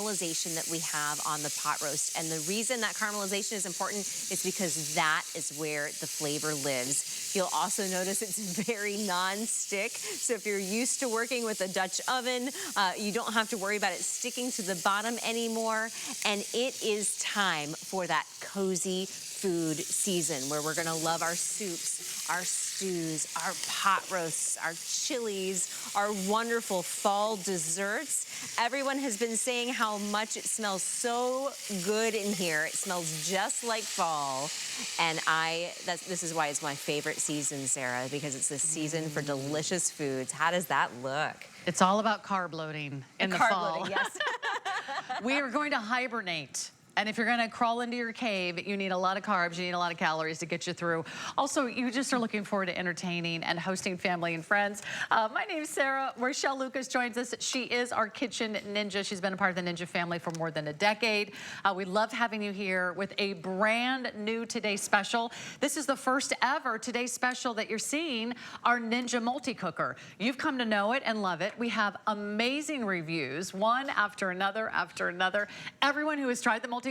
caramelization that we have on the pot roast. And the reason that caramelization is important is because that is where the flavor lives. You'll also notice it's very non-stick. So if you're used to working with a Dutch oven, you don't have to worry about it sticking to the bottom anymore. And it is time for that cozy food season where we're gonna love our soups, our stews, our pot roasts, our chilies, our wonderful fall desserts. Everyone has been saying how much it smells so good in here. It smells just like fall. And this is why it's my favorite season, Sarah, because it's the season for delicious foods. How does that look? It's all about carb loading in the fall. Carb loading, yes. We are going to hibernate. And if you're gonna crawl into your cave, you need a lot of carbs, you need a lot of calories to get you through. Also, you just are looking forward to entertaining and hosting family and friends. My name's Sarah. Rochelle Lucas joins us. She is our kitchen ninja. She's been a part of the Ninja family for more than a decade. We love having you here with a brand new Today Special. This is the first ever Today Special that you're seeing, our Ninja Multicooker. You've come to know it and love it. We have amazing reviews, one after another after another. Everyone who has tried the multicooker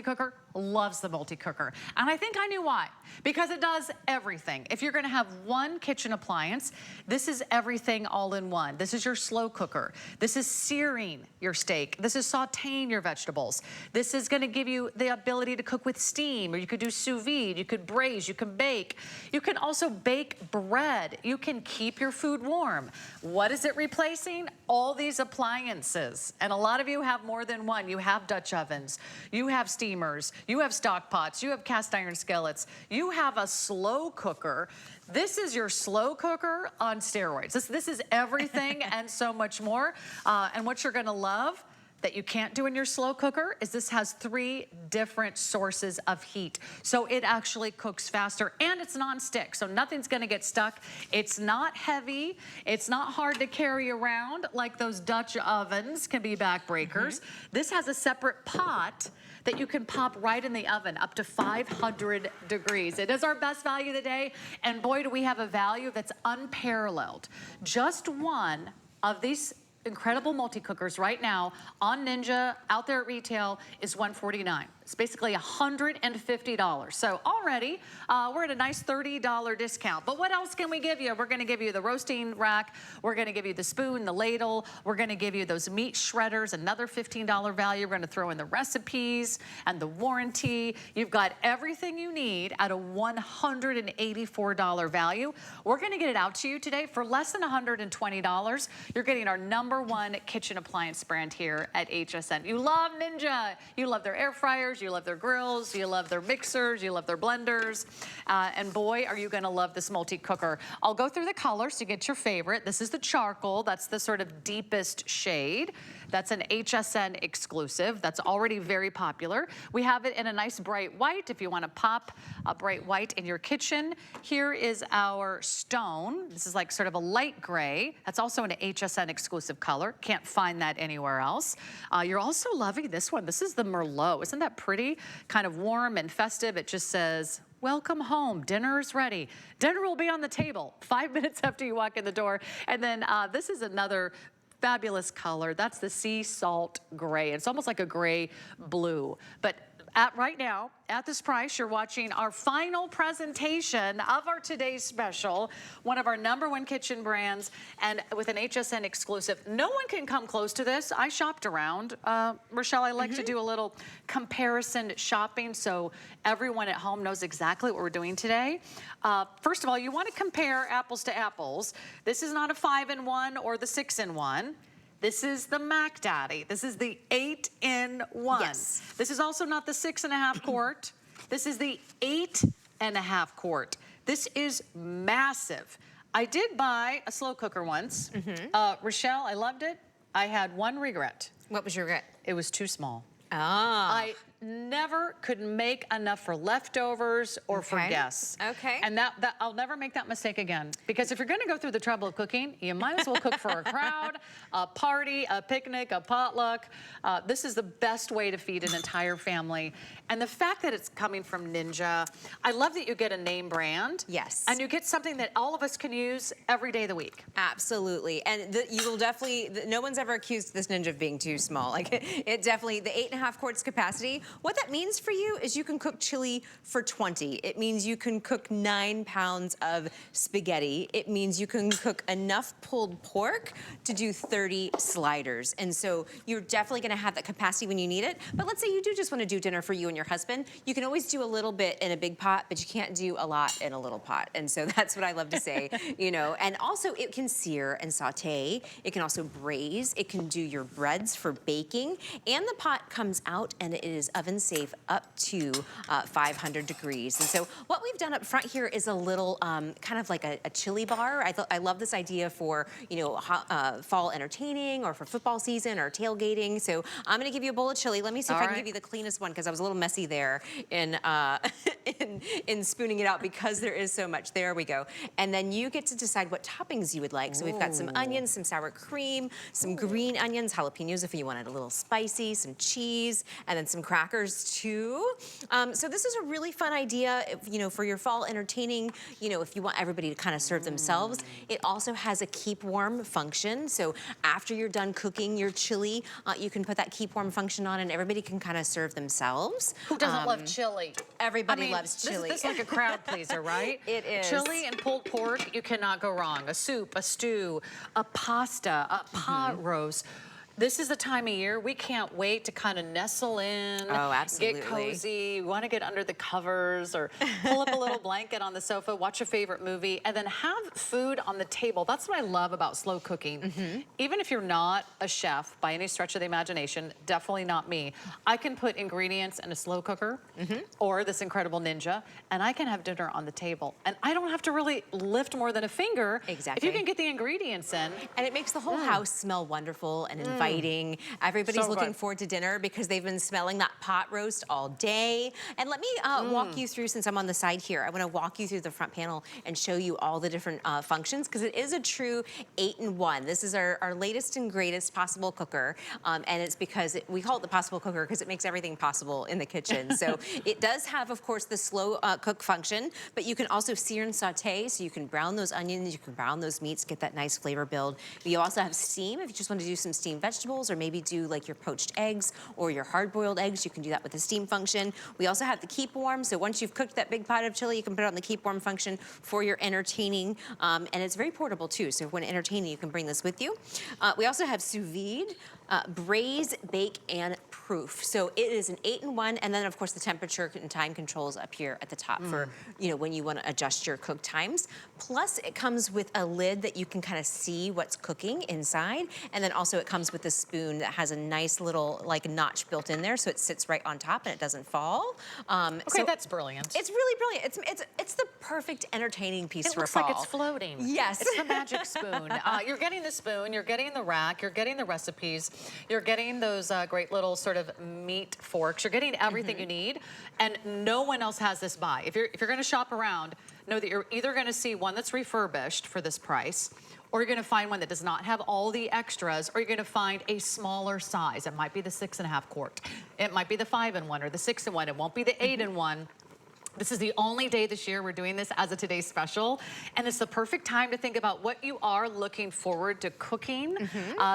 loves the multicooker. And I think I knew why. Because it does everything. If you're gonna have one kitchen appliance, this is everything all in one. This is your slow cooker. This is searing your steak. This is sauteing your vegetables. This is gonna give you the ability to cook with steam, or you could do sous vide, you could braise, you can bake. You can also bake bread. You can keep your food warm. What is it replacing? All these appliances. And a lot of you have more than one. You have Dutch ovens, you have steamers, you have stock pots, you have cast iron skillets, you have a slow cooker. This is your slow cooker on steroids. This is everything and so much more. And what you're gonna love that you can't do in your slow cooker is this has 3 different sources of heat. So it actually cooks faster and it's non-stick, so nothing's gonna get stuck. It's not heavy, it's not hard to carry around like those Dutch ovens can be backbreakers. This has a separate pot that you can pop right in the oven up to 500 degrees. It is our best value of the day, and boy, do we have a value that's unparalleled. Just one of these incredible multi-cookers right now on Ninja, out there at retail, is $149. It's basically $150. So already, we're at a nice $30 discount. But what else can we give you? We're gonna give you the roasting rack. We're gonna give you the spoon, the ladle. We're gonna give you those meat shredders, another $15 value. We're gonna throw in the recipes and the warranty. You've got everything you need at a $184 value. We're gonna get it out to you today for less than $120. You're getting our #1 kitchen appliance brand here at HSN. You love Ninja. You love their air fryers. You love their grills, you love their mixers, you love their blenders, and boy, are you gonna love this multi-cooker. I'll go through the colors to get your favorite. This is the charcoal, that's the sort of deepest shade. That's an HSN exclusive. That's already very popular. We have it in a nice bright white if you wanna pop a bright white in your kitchen. Here is our stone. This is like sort of a light gray. That's also an HSN exclusive color. Can't find that anywhere else. You're also loving this one. This is the Merlot. Isn't that pretty? Kind of warm and festive. It just says, welcome home, dinner is ready. Dinner will be on the table 5 minutes after you walk in the door. And then this is another fabulous color. That's the sea salt gray. It's almost like a gray blue. But right now, at this price, you're watching our final presentation of our today's special, one of our #1 kitchen brands, and with an HSN exclusive. No one can come close to this. I shopped around. Rochelle, I like to do a little comparison shopping so everyone at home knows exactly what we're doing today. First of all, you want to compare apples to apples. This is not a 5-in-1 or the 6-in-1. This is the Mac Daddy. This is the 8-in-1. Yes. This is also not the 6.5 quart. This is the 8.5 quart. This is massive. I did buy a slow cooker once. Rochelle, I loved it. I had one regret. What was your regret? It was too small. Ah. never could make enough for leftovers or for guests. Okay. And that I'll never make that mistake again. Because if you're gonna go through the trouble of cooking, you might as well cook for a crowd, a party, a picnic, a potluck. This is the best way to feed an entire family. And the fact that it's coming from Ninja, I love that you get a name brand. Yes. And you get something that all of us can use every day of the week. Absolutely. And you will definitely, no one's ever accused this Ninja of being too small. Like it definitely, the 8.5 quarts capacity, what that means for you is you can cook chili for 20. It means you can cook 9 pounds of spaghetti. It means you can cook enough pulled pork to do 30 sliders. And so you're definitely gonna have that capacity when you need it. But let's say you do just wanna do dinner for you and your husband. You can always do a little bit in a big pot, but you can't do a lot in a little pot. And so that's what I love to say, you know. And also it can sear and saute. It can also braise. It can do your breads for baking. And the pot comes out and it is oven safe up to 500 degrees. And so what we've done up front here is a little kind of like a chili bar. I love this idea for, you know, fall entertaining or for football season or tailgating. So I'm gonna give you a bowl of chili. Let me see if I can give you the cleanest one because I was a little messy there in spooning it out because there is so much. There we go. And then you get to decide what toppings you would like. So we've got some onions, some sour cream, some green onions, jalapenos if you wanted a little spicy, some cheese, and then some crackers too. So this is a really fun idea, you know, for your fall entertaining, you know, if you want everybody to kind of serve themselves. It also has a keep warm function. So after you're done cooking your chili, you can put that keep warm function on and everybody can kind of serve themselves. Who doesn't love chili? Everybody loves chili. This is like a crowd pleaser, right? It is. Chili and pulled pork, you cannot go wrong. A soup, a stew, a pasta, a pot roast. This is the time of year we can't wait to kind of nestle in, absolutely. get cozy. We want to get under the covers or pull up a little blanket on the sofa, watch a favorite movie, and then have food on the table. That's what I love about slow cooking. Even if you're not a chef by any stretch of the imagination, definitely not me, I can put ingredients in a slow cooker or this incredible Ninja, and I can have dinner on the table. And I don't have to really lift more than a finger. Exactly. If you can get the ingredients in. And it makes the whole house smell wonderful and inviting. Everybody's looking forward to dinner because they've been smelling that pot roast all day. And let me walk you through, since I'm on the side here, I want to walk you through the front panel and show you all the different functions because it is a true 8-in-1. This is our latest and greatest possible cooker. And it's because we call it the possible cooker because it makes everything possible in the kitchen. So it does have, of course, the slow cook function, but you can also sear and saute. So you can brown those onions, you can brown those meats, get that nice flavor build. You also have steam if you just want to do some steamed vegetables or maybe do like your poached eggs or your hard-boiled eggs. You can do that with the steam function. We also have the keep warm. So once you've cooked that big pot of chili, you can put it on the keep warm function for your entertaining. And it's very portable too. So when entertaining, you can bring this with you. We also have sous vide, braise, bake, and proof. So it is an 8-in-1, and then of course the temperature and time controls up here at the top for, you know, when you want to adjust your cook times. Plus it comes with a lid that you can kind of see what's cooking inside, and then also it comes with a spoon that has a nice little like notch built in there, so it sits right on top and it doesn't fall. Okay, so that's brilliant. It's really brilliant. It's the perfect entertaining piece for fall. It looks like it's floating. Yes. It's the magic spoon. You're getting the spoon, you're getting the rack, you're getting the recipes, you're getting those great little sort of meat forks, you're getting everything you need, and no one else has this buy. If you're gonna shop around, know that you're either gonna see one that's refurbished for this price, or you're gonna find one that does not have all the extras, or you're gonna find a smaller size. It might be the 6.5 quart. It might be the 5-in-1 or the 6-in-1. It won't be the 8-in-1. This is the only day this year we're doing this as a Today's Special, and it's the perfect time to think about what you are looking forward to cooking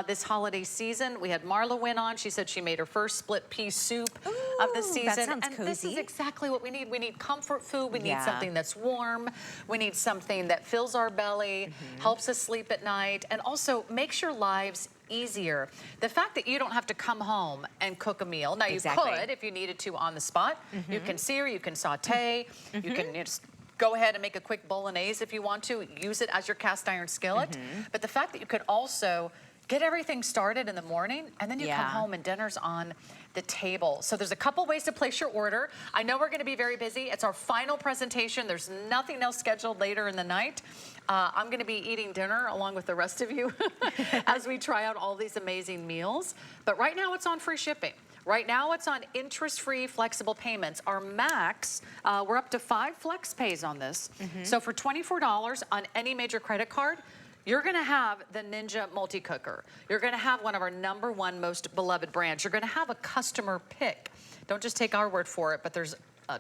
this holiday season. We had Marla win on. She said she made her first split pea soup of the season. That sounds cozy. This is exactly what we need. We need comfort food. We need something that's warm. We need something that fills our belly, helps us sleep at night, and also makes your lives easier. The fact that you don't have to come home and cook a meal. Now you could if you needed to on the spot. You can sear, you can saute, you can just go ahead and make a quick bolognese if you want to. Use it as your cast iron skillet. But the fact that you could also get everything started in the morning and then you come home and dinner's on the table. So there's a couple ways to place your order. I know we're gonna be very busy. It's our final presentation. There's nothing else scheduled later in the night. I'm gonna be eating dinner along with the rest of you as we try out all these amazing meals. But right now it's on free shipping. Right now, it's on interest-free flexible payments. Our max, we're up to 5 flex pays on this. So for $24 on any major credit card, you're gonna have the Ninja Multicooker. You're gonna have one of our #1 most beloved brands. You're gonna have a customer pick. Don't just take our word for it, but there's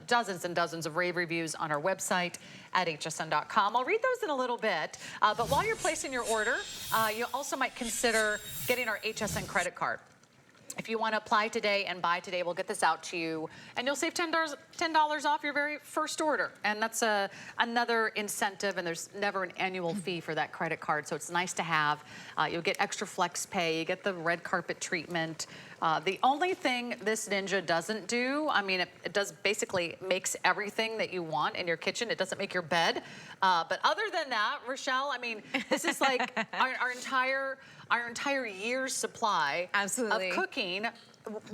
dozens and dozens of rave reviews on our website at hsn.com. I'll read those in a little bit, but while you're placing your order, you also might consider getting our HSN credit card. If you want to apply today and buy today, we'll get this out to you, and you'll save $10 off your very first order. And that's another incentive, and there's never an annual fee for that credit card, so it's nice to have. You'll get extra flex pay, you get the red carpet treatment. The only thing this Ninja doesn't do, I mean, it does basically makes everything that you want in your kitchen. It doesn't make your bed. But other than that, Rochelle, I mean, this is like our entire year's supply Absolutely. of cooking,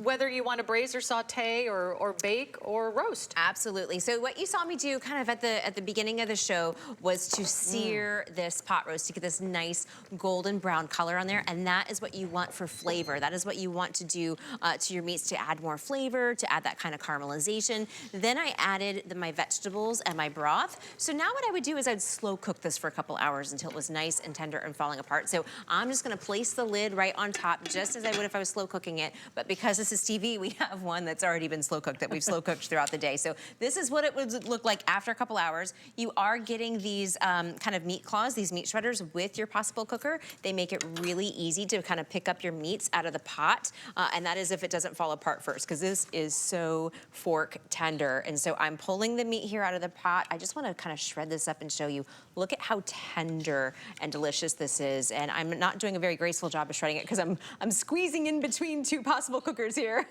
whether you want to braise or saute or bake or roast. Absolutely. So what you saw me do kind of at the beginning of the show was to sear this pot roast to get this nice golden brown color on there, and that is what you want for flavor. That is what you want to do to your meats to add more flavor, to add that kind of caramelization. Then I added my vegetables and my broth. So now what I would do is I'd slow cook this for a couple hours until it was nice and tender and falling apart. So I'm just gonna place the lid right on top just as I would if I was slow cooking it, but because this is TV, we have one that's already been slow cooked that we've slow cooked throughout the day. So this is what it would look like after a couple hours. You are getting these kind of meat claws, these meat shredders with your PossibleCooker. They make it really easy to kind of pick up your meats out of the pot, and that is if it doesn't fall apart first, because this is so fork tender. And so I'm pulling the meat here out of the pot. I just want to kind of shred this up and show you. Look at how tender and delicious this is. And I'm not doing a very graceful job of shredding it because I'm squeezing in between 2 PossibleCookers here.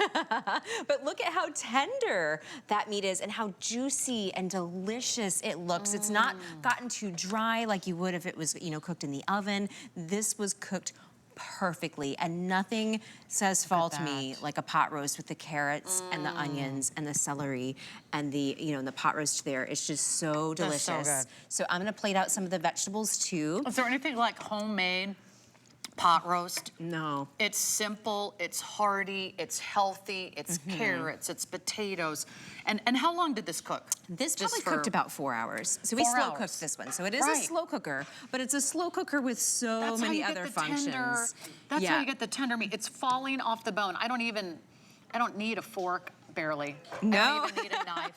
But look at how tender that meat is and how juicy and delicious it looks. It's not gotten too dry like you would if it was, you know, cooked in the oven. This was cooked perfectly, and nothing says fall to me like a pot roast with the carrots and the onions and the celery and the, you know, and the pot roast there. It's just so delicious. That's so good. So I'm gonna plate out some of the vegetables too. Is there anything like homemade pot roast? No. It's simple, it's hearty, it's healthy, it's carrots, it's potatoes. And how long did this cook? This Just probably cooked about 4 hours. So we 4 slow hours. cooked this one. So it is a slow cooker, but it's a slow cooker with so That's how many you get other the functions. tender. That's how you get the tender meat. It's falling off the bone. I don't need a fork. Barely. No. I don't even need a knife.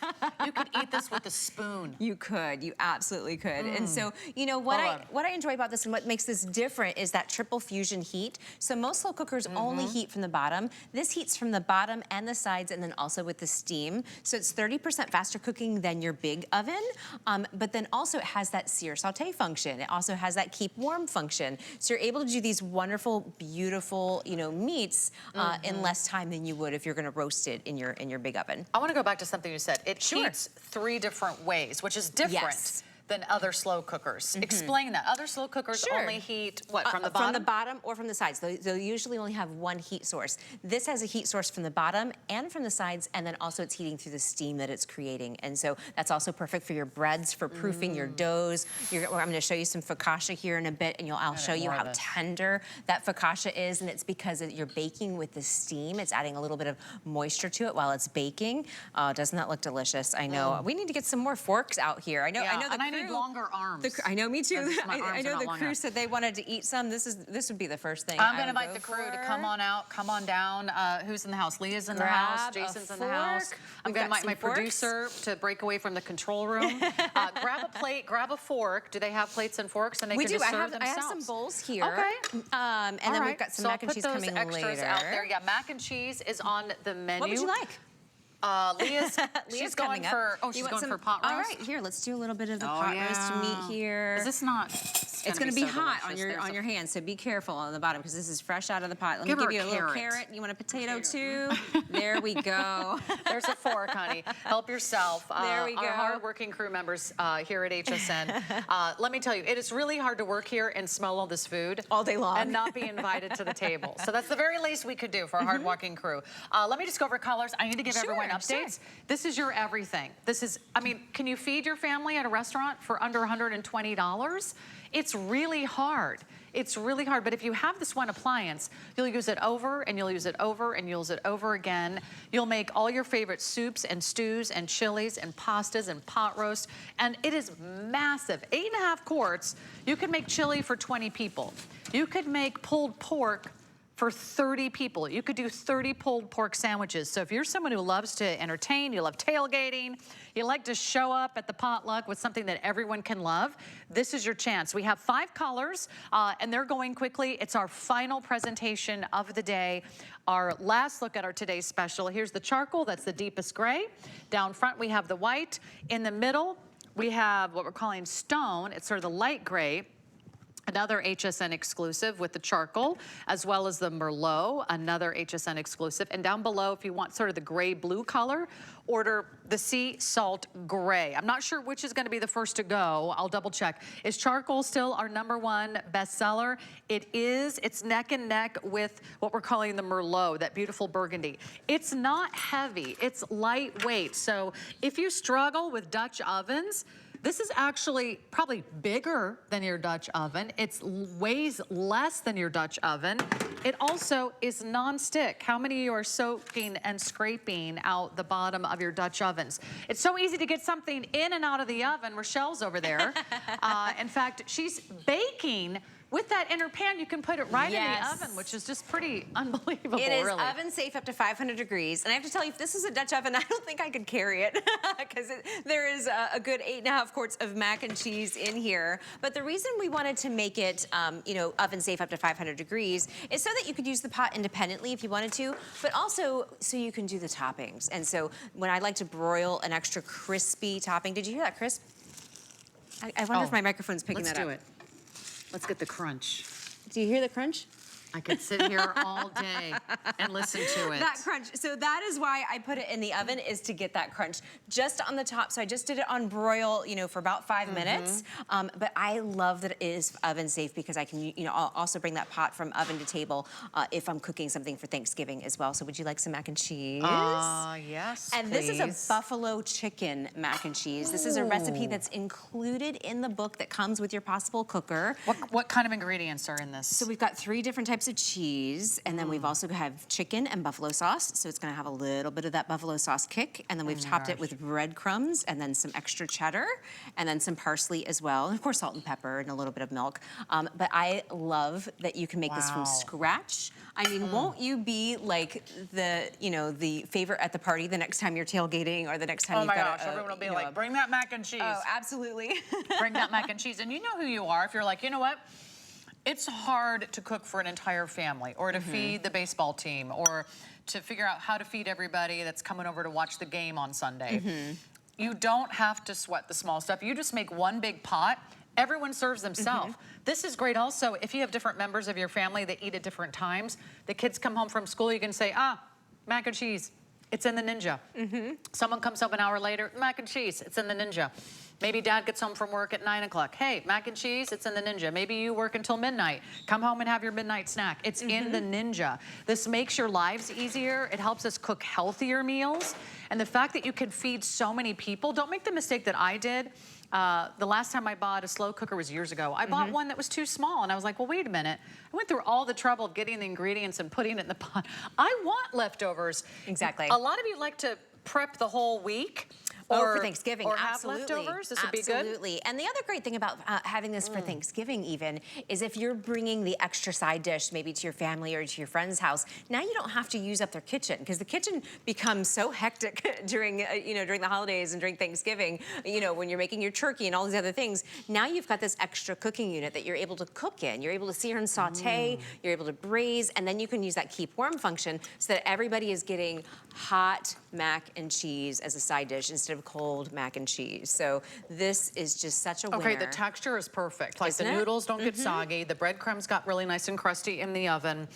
You could eat this with a spoon. You could, you absolutely could. And so, you know, what I enjoy about this and what makes this different is that triple fusion heat. So most slow cookers only heat from the bottom. This heats from the bottom and the sides and then also with the steam. So it's 30% faster cooking than your big oven, but then also it has that sear saute function. It also has that keep warm function. So you're able to do these wonderful, beautiful, you know, meats in less time than you would if you're gonna roast it in your big oven. I want to go back to something you said. It heats 3 different ways, which is different than other slow cookers. Explain that. Other slow cookers only heat, what, from the bottom? From the bottom or from the sides. They'll usually only have one heat source. This has a heat source from the bottom and from the sides, and then also it's heating through the steam that it's creating. And so that's also perfect for your breads, for proofing your doughs. I'm gonna show you some focaccia here in a bit, and I'll show you how tender that focaccia is, and it's because you're baking with the steam. It's adding a little bit of moisture to it while it's baking. Doesn't that look delicious? I know. We need to get some more forks out here. I know I need longer arms. I know, me too. I know the crew enough. said they wanted to eat some. This would be the first thing. I'm gonna invite the crew to come on out, come on down. Who's in the house? Leah's in the house, Jason's in the house. I'm gonna invite my producer to break away from the control room. Grab a plate, grab a fork. Do they have plates and forks and they can just serve themselves? I have some bowls here. Okay. And then we've got some mac and cheese coming later. I'll put those extras out there. Yeah, mac and cheese is on the menu. What would you like? Leah's going for, she's going for pot roast? All right, here, let's do a little bit of the pot roast meat here. Is this not? It's going to be hot on your hands, so be careful on the bottom because this is fresh out of the pot. Let me give you a little carrot. You want a potato too? There we go. There's a fork, honey. Help yourself. There we go. Our hardworking crew members here at HSN. Let me tell you, it is really hard to work here and smell all this food all day long and not be invited to the table. So that's the very least we could do for our hardworking crew. Let me just go over colors. I need to give everyone updates. This is your everything. This is, I mean, can you feed your family at a restaurant for under $120? It's really hard. It's really hard, but if you have this one appliance, you'll use it over and you'll use it over and you'll use it over again. You'll make all your favorite soups and stews and chilies and pastas and pot roast, and it is massive. 8.5 quarts, you can make chili for 20 people. You could make pulled pork for 30 people. You could do 30 pulled pork sandwiches. So if you're someone who loves to entertain, you love tailgating, you like to show up at the potluck with something that everyone can love, this is your chance. We have 5 colors, and they're going quickly. It's our final presentation of the day. Our last look at our today's special. Here's the charcoal, that's the deepest gray. Down front, we have the white. In the middle, we have what we're calling stone. It's sort of the light gray. Another HSN exclusive with the charcoal, as well as the Merlot, another HSN exclusive. And down below, if you want sort of the gray-blue color, order the Sea Salt Gray. I'm not sure which is gonna be the first to go. I'll double check. Is charcoal still our #1 bestseller? It is. It's neck and neck with what we're calling the Merlot, that beautiful burgundy. It's not heavy, it's lightweight. So if you struggle with Dutch ovens, this is actually probably bigger than your Dutch oven. It weighs less than your Dutch oven. It also is non-stick. How many of you are soaking and scraping out the bottom of your Dutch ovens? It's so easy to get something in and out of the oven. Rochelle's over there. In fact, she's baking. With that inner pan, you can put it right in the oven, which is just pretty unbelievable, It is really. oven safe up to 500 degrees. And I have to tell you, if this was a Dutch oven, I don't think I could carry it because there is a good 8.5 quarts of mac and cheese in here. But the reason we wanted to make it, you know, oven safe up to 500 degrees is so that you could use the pot independently if you wanted to, but also so you can do the toppings. And so when I like to broil an extra crispy topping, did you hear that crisp? I wonder if my microphone's picking that up. Let's do it. Let's get the crunch. Do you hear the crunch? I could sit here all day and listen to it. That crunch. So that is why I put it in the oven, is to get that crunch just on the top. So I just did it on broil, you know, for about 5 minutes. But I love that it is oven safe because I can, you know, I'll also bring that pot from oven to table if I'm cooking something for Thanksgiving as well. So would you like some mac and cheese? Yes, And please. this is a buffalo chicken mac and cheese. This is a recipe that's included in the book that comes with your PossibleCooker. What kind of ingredients are in this? So we've got 3 different types of cheese, and then we've also have chicken and buffalo sauce. So it's gonna have a little bit of that buffalo sauce kick, and then we've topped it with breadcrumbs, and then some extra cheddar, and then some parsley as well, and of course salt and pepper and a little bit of milk. But I love that you can make this from scratch. I mean, won't you be like the, you know, the favorite at the party the next time you're tailgating or the next time you've got everyone will be like, bring that mac and cheese. Oh, absolutely. Bring that mac and cheese. And you know who you are if you're like, you know what? It's hard to cook for an entire family or to feed the baseball team or to figure out how to feed everybody that's coming over to watch the game on Sunday. You don't have to sweat the small stuff. You just make one big pot. Everyone serves themselves. This is great also if you have different members of your family that eat at different times. The kids come home from school, you can say, mac and cheese. It's in the Ninja. Someone comes home an hour later, mac and cheese, it's in the Ninja. Maybe dad gets home from work at 9 o'clock. Hey, mac and cheese, it's in the Ninja. Maybe you work until midnight. Come home and have your midnight snack. It's in the Ninja. This makes your lives easier. It helps us cook healthier meals. And the fact that you can feed so many people, don't make the mistake that I did. The last time I bought a slow cooker was years ago. I bought one that was too small, and I was like, well, wait a minute. I went through all the trouble of getting the ingredients and putting it in the pot. I want leftovers. Exactly. A lot of you like to prep the whole week. Or for Thanksgiving, or absolutely. have leftovers, this would be good. Absolutely. And the other great thing about having this for Thanksgiving even is if you're bringing the extra side dish maybe to your family or to your friend's house, now you don't have to use up their kitchen because the kitchen becomes so hectic during, you know, during the holidays and during Thanksgiving, you know, when you're making your turkey and all these other things. Now you've got this extra cooking unit that you're able to cook in. You're able to sear and saute, you're able to braise, and then you can use that keep warm function so that everybody is getting hot mac and cheese as a side dish instead of cold mac and cheese. So this is just such a winner. Okay, the texture is perfect. Like the noodles don't get soggy. The breadcrumbs got really nice and crusty in the oven.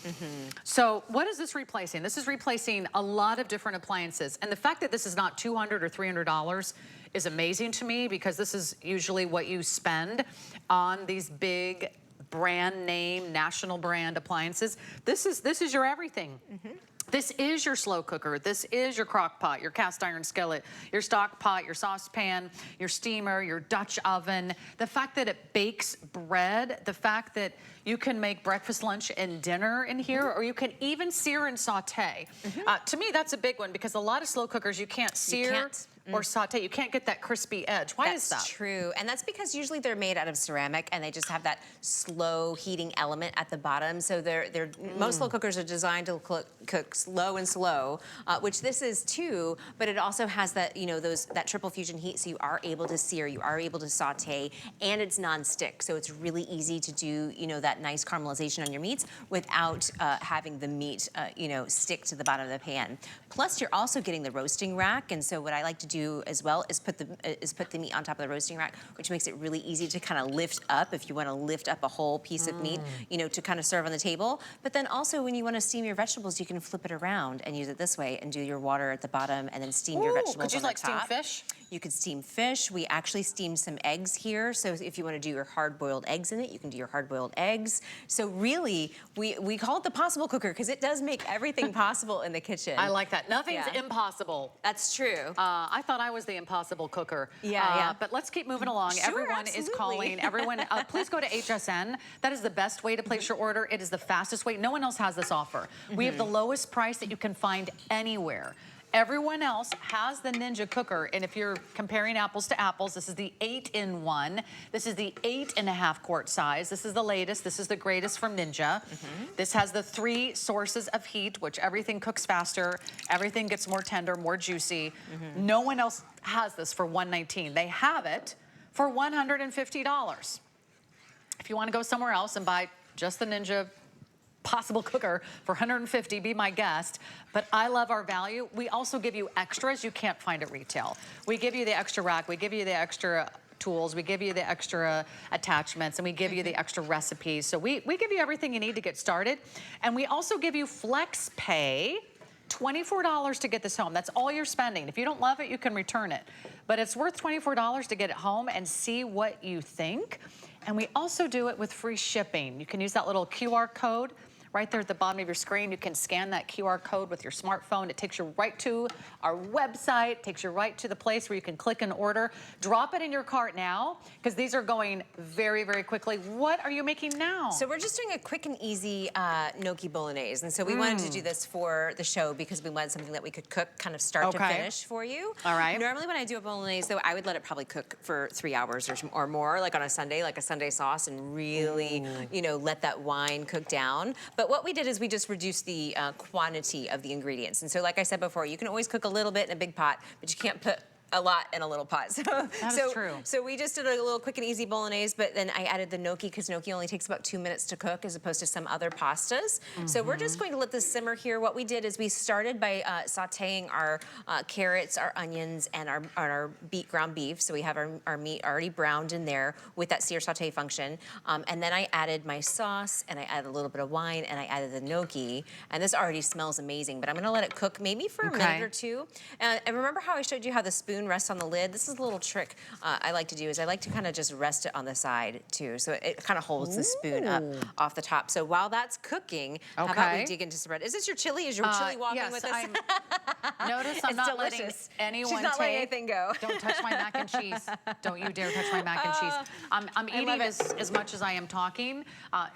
So what is this replacing? This is replacing a lot of different appliances. And the fact that this is not $200 or $300 is amazing to me because this is usually what you spend on these big brand name, national brand appliances. This is your everything. This is your slow cooker. This is your crock pot, your cast iron skillet, your stock pot, your saucepan, your steamer, your Dutch oven. The fact that it bakes bread, the fact that you can make breakfast, lunch, and dinner in here, or you can even sear and saute. To me, that's a big one because a lot of slow cookers, you can't sear or saute. You can't get that crispy edge. Why is that? That's true. And that's because usually they're made out of ceramic and they just have that slow heating element at the bottom. So most slow cookers are designed to cook slow and slow, which this is too, but it also has that, you know, that triple fusion heat, so you are able to sear, you are able to saute, and it's non-stick. So it's really easy to do, you know, that nice caramelization on your meats without having the meat, you know, stick to the bottom of the pan. Plus, you're also getting the roasting rack, and so what I like to do as well is put the meat on top of the roasting rack, which makes it really easy to kind of lift up if you want to lift up a whole piece of meat, you know, to kind of serve on the table. But then also when you want to steam your vegetables, you can flip it around and use it this way and do your water at the bottom and then steam your vegetables on the top. Could you like steam fish? You could steam fish. We actually steam some eggs here. So if you want to do your hard-boiled eggs in it, you can do your hard-boiled eggs. So really, we call it the possible cooker because it does make everything possible in the kitchen. I like that. Nothing's impossible. That's true. I thought I was the impossible cooker. Yeah. But let's keep moving along. Sure, Everyone absolutely. is calling. Everyone, please go to HSN. That is the best way to place your order. It is the fastest way. No one else has this offer. We have the lowest price that you can find anywhere. Everyone else has the Ninja cooker, and if you're comparing apples to apples, this is the 8-in-1. This is the 8.5 quart size. This is the latest. This is the greatest from Ninja. This has the 3 sources of heat, which everything cooks faster, everything gets more tender, more juicy. No one else has this for $119. They have it for $150. If you want to go somewhere else and buy just the Ninja Possible Cooker for $150, be my guest. But I love our value. We also give you extras you can't find at retail. We give you the extra rack, we give you the extra tools, we give you the extra attachments, and we give you the extra recipes. So we give you everything you need to get started. And we also give you flex pay, $24 to get this home. That's all you're spending. If you don't love it, you can return it. But it's worth $24 to get it home and see what you think. And we also do it with free shipping. You can use that little QR code right there at the bottom of your screen. You can scan that QR code with your smartphone. It takes you right to our website, takes you right to the place where you can click and order. Drop it in your cart now, because these are going very, very quickly. What are you making now? So we're just doing a quick and easy gnocchi bolognese. And so we wanted to do this for the show because we wanted something that we could cook kind of start to finish for you. All right. Normally when I do a bolognese, though, I would let it probably cook for 3 hours or more, like on a Sunday, like a Sunday sauce, and really, you know, let that wine cook down. But what we did is we just reduced the quantity of the ingredients. And so like I said before, you can always cook a little bit in a big pot, but you can't put a lot in a little pot. That is true. So we just did a little quick and easy bolognese, but then I added the gnocchi because gnocchi only takes about 2 minutes to cook as opposed to some other pastas. So we're just going to let this simmer here. What we did is we started by sauteing our carrots, our onions, and our ground beef. So we have our meat already browned in there with that sear saute function. And then I added my sauce, and I added a little bit of wine, and I added the gnocchi. And this already smells amazing, but I'm gonna let it cook maybe for a minute or two. And remember how I showed you how the spoon rests on the lid? This is a little trick I like to do, is I like to kind of just rest it on the side too, so it kind of holds the spoon up off the top. So while that's cooking, how about we dig into some bread? Is this your chili? Is your chili walking with us? Notice I'm not letting anyone She's not letting anything go. Don't touch my mac and cheese. Don't you dare touch my mac and cheese. I'm eating as much as I am talking.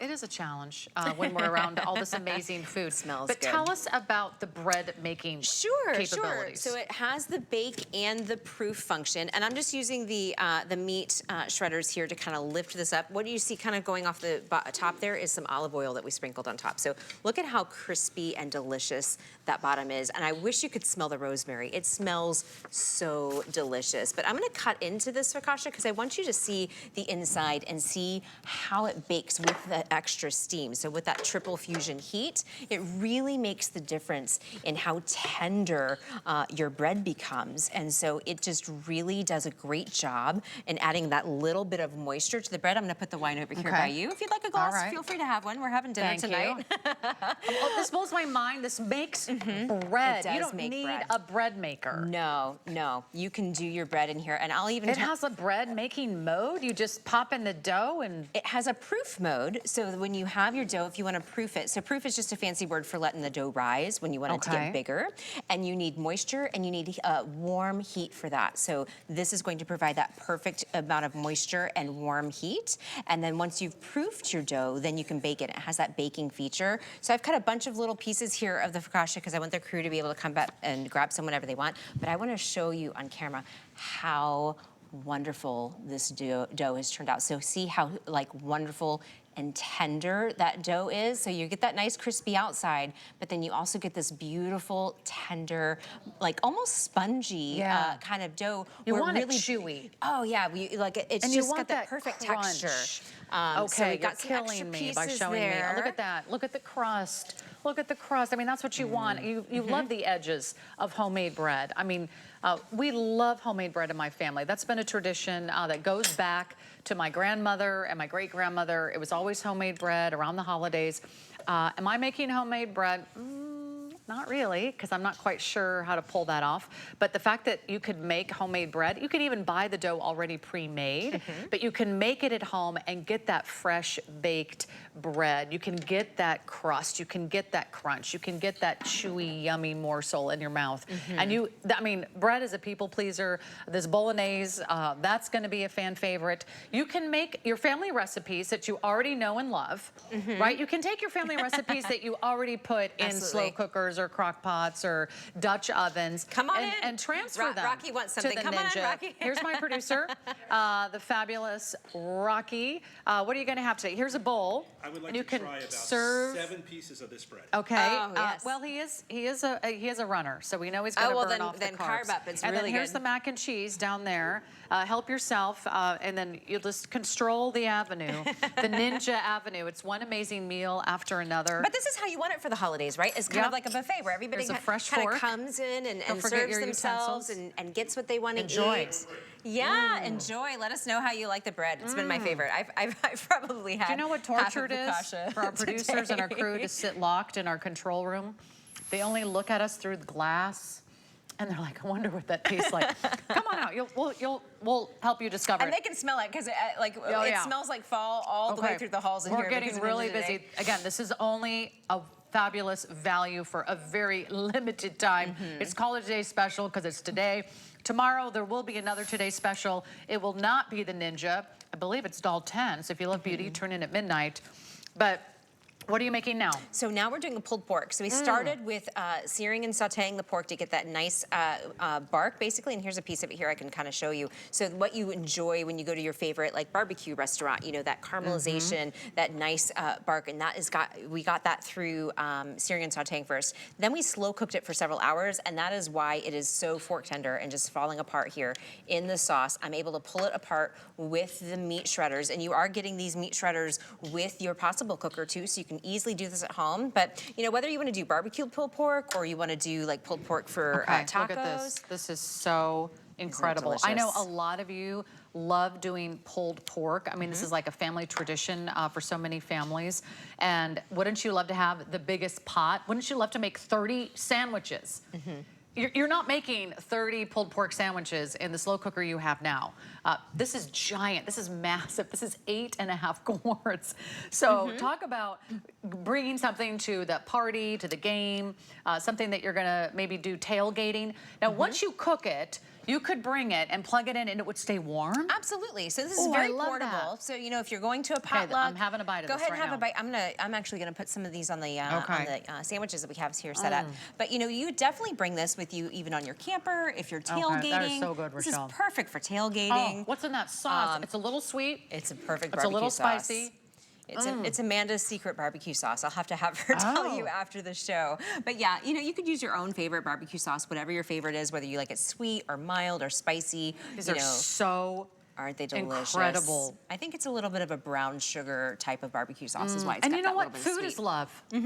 It is a challenge when we're around all this amazing food. Smells good. But tell us about the bread making capabilities. Sure. So it has the bake and the proof function, and I'm just using the meat shredders here to kind of lift this up. What do you see kind of going off the top there is some olive oil that we sprinkled on top. So look at how crispy and delicious that bottom is, and I wish you could smell the rosemary. It smells so delicious. But I'm gonna cut into this focaccia because I want you to see the inside and see how it bakes with the extra steam. So with that triple fusion heat, it really makes the difference in how tender your bread becomes. And so it just really does a great job in adding that little bit of moisture to the bread. I'm gonna put the wine over here by you. If you'd like a glass, feel free to have one. We're having dinner tonight. Oh, this blows my mind. This makes bread. You don't need a bread maker. No, no. You can do your bread in here, and I'll even. It has a bread making mode. You just pop in the dough, and it has a proof mode. So when you have your dough, if you want to proof it, so proof is just a fancy word for letting the dough rise when you want it to get bigger, and you need moisture and you need warm heat for that. So this is going to provide that perfect amount of moisture and warm heat. And then once you've proofed your dough, then you can bake it. It has that baking feature. So I've cut a bunch of little pieces here of the focaccia because I want the crew to be able to come back and grab some whenever they want. But I want to show you on camera how wonderful this dough has turned out. So see how like wonderful and tender that dough is. So you get that nice crispy outside, but then you also get this beautiful, tender, like almost spongy kind of dough. You want it chewy. Oh yeah, it's just got that perfect crunch. texture. Okay, so we got you're killing me by showing me. Oh, look at that. Look at the crust. Look at the crust. I mean, that's what you want. You love the edges of homemade bread. I mean, we love homemade bread in my family. That's been a tradition that goes back to my grandmother and my great-grandmother. It was always homemade bread around the holidays. Am I making homemade bread? Not really, because I'm not quite sure how to pull that off. But the fact that you could make homemade bread, you could even buy the dough already pre-made, but you can make it at home and get that fresh baked bread. You can get that crust, you can get that crunch, you can get that chewy, yummy morsel in your mouth. And I mean, bread is a people pleaser. This bolognese, that's gonna be a fan favorite. You can make your family recipes that you already know and love, right? You can take your family recipes that you already put in slow cookers or crock pots or Dutch ovens. Come on and transfer them. Rocky wants something. To the Ninja. Rocky. Here's my producer, the fabulous Rocky. What are you going to have today? Here's a bowl. I would like you to can try about serve 7 pieces of this bread. Okay. Oh, yes. Well, he is a runner, so we know he's going to burn off the carbs. Carb up. It's and really then here's good. the mac and cheese down there. Help yourself, and then you'll just control the avenue, the Ninja Avenue. It's one amazing meal after another. But this is how you want it for the holidays, right? It's kind of like a buffet where everybody kind of comes in and serves themselves and gets what they want to eat. Yeah, enjoy. Let us know how you like the bread. It's been my favorite. I've probably had. Do you know what torture it is for our producers and our crew to sit locked in our control room? They only look at us through the glass. And they're like, I wonder what that tastes like. Come on out. We'll help you discover it. And they can smell it because it smells like fall all the way through the halls in here. We're getting really busy. Again, this is only a fabulous value for a very limited time. It's called a Today Special because it's today. Tomorrow, there will be another Today Special. It will not be the Ninja. I believe it's doll 10. So if you love beauty, turn in at midnight. But what are you making now? So now we're doing a pulled pork. So we started with searing and sauteing the pork to get that nice bark, basically. And here's a piece of it here I can kind of show you. So what you enjoy when you go to your favorite like barbecue restaurant, you know, that caramelization, that nice bark, and that is we got that through searing and sauteing first. Then we slow cooked it for several hours, and that is why it is so fork tender and just falling apart here in the sauce. I'm able to pull it apart with the meat shredders, and you are getting these meat shredders with your PossibleCooker too, so you can easily do this at home. But you know, whether you want to do barbecue pulled pork or you want to do like pulled pork for tacos. Look at this. This is so incredible. I know a lot of you love doing pulled pork. I mean, this is like a family tradition for so many families. And wouldn't you love to have the biggest pot? Wouldn't you love to make 30 sandwiches? You're not making 30 pulled pork sandwiches in the slow cooker you have now. This is giant, this is massive, this is 8.5 quarts. So talk about bringing something to the party, to the game, something that you're gonna maybe do tailgating. Now, once you cook it, you could bring it and plug it in and it would stay warm? Absolutely. So this is very portable. So, you know, if you're going to a potluck, I'm having a bite of this right now. Go ahead and have a bite. I'm actually gonna put some of these on the, sandwiches that we have here set up. But you know, you definitely bring this with you even on your camper, if you're tailgating. That is so good, This Rochelle. is perfect for tailgating. What's in that sauce? It's a little sweet. It's a perfect barbecue sauce. It's a little spicy. It's Amanda's secret barbecue sauce. I'll have to have her tell you after the show. But yeah, you know, you could use your own favorite barbecue sauce, whatever your favorite is, whether you like it sweet or mild or spicy. These are so Aren't they delicious? Incredible. I think it's a little bit of a brown sugar type of barbecue sauce is why it's And got you know that what? little bit of Food is sweet. love. Food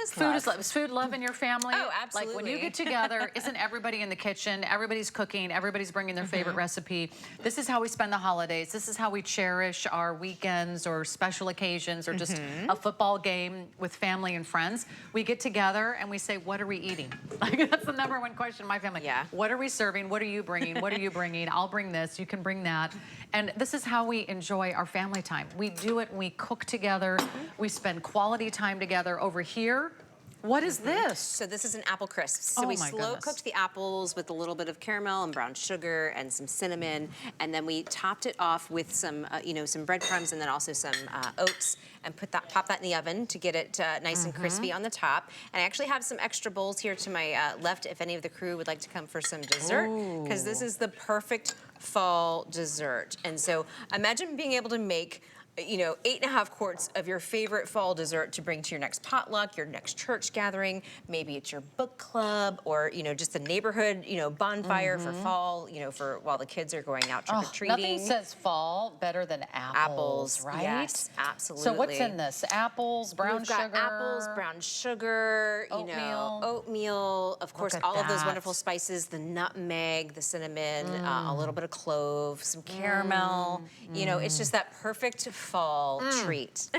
is Food love. is love. Is food love in your family? Oh, absolutely. Like when you get together, isn't everybody in the kitchen? Everybody's cooking. Everybody's bringing their favorite recipe. This is how we spend the holidays. This is how we cherish our weekends or special occasions or just a football game with family and friends. We get together and we say, what are we eating? Like that's the #1 question in my family. Yeah. What are we serving? What are you bringing? What are you bringing? I'll bring this. You can bring that. And this is how we enjoy our family time. We do it and we cook together. We spend quality time together. Over here, what is this? So this is an apple crisp. So Oh we my slow goodness. cooked the apples with a little bit of caramel and brown sugar and some cinnamon, and then we topped it off with some, some breadcrumbs and then also some oats, and pop that in the oven to get it nice and crispy on the top. And I actually have some extra bowls here to my left if any of the crew would like to come for some dessert, because this is the perfect fall dessert. And so imagine being able to make 8.5 quarts of your favorite fall dessert to bring to your next potluck, your next church gathering. Maybe it's your book club or, just a neighborhood, bonfire for fall, for while the kids are going out trick-or-treating. Nothing says fall better than apples, right? Yes, absolutely. So what's in this? Apples, brown We've sugar? got apples, brown sugar, Oatmeal. Oatmeal, of course, at all of those that. wonderful spices, the nutmeg, the cinnamon, a little bit of clove, some caramel. It's just that perfect fall treat.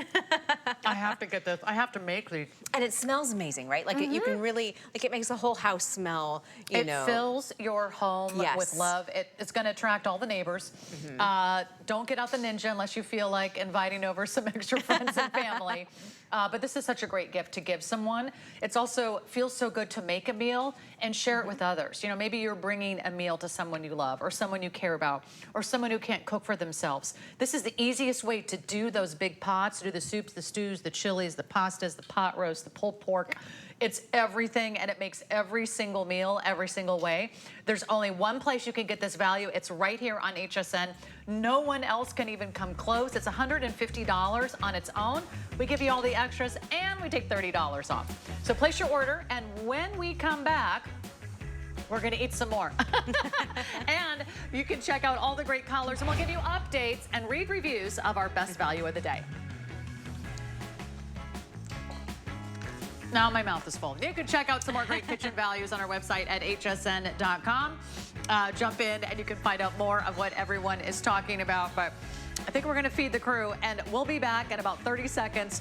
I have to get this. I have to make these. And it smells amazing, right? Like you can really, it makes the whole house smell, It fills your home with Yes. love. It's going to attract all the neighbors. Don't get out the Ninja unless you feel like inviting over some extra friends and family. But this is such a great gift to give someone. It's also feels so good to make a meal and share it with others. Maybe you're bringing a meal to someone you love or someone you care about or someone who can't cook for themselves. This is the easiest way to do those big pots, to do the soups, the stews, the chilies, the pastas, the pot roast, the pulled pork. It's everything, and it makes every single meal every single way. There's only one place you can get this value. It's right here on HSN. No one else can even come close. It's $150 on its own. We give you all the extras, and we take $30 off. So place your order, and when we come back, we're gonna eat some more. And you can check out all the great colors, and we'll give you updates and read reviews of our best value of the day. Now my mouth is full. You can check out some more great kitchen values on our website at hsn.com. Jump in and you can find out more of what everyone is talking about. But I think we're gonna feed the crew, and we'll be back in about 30 seconds.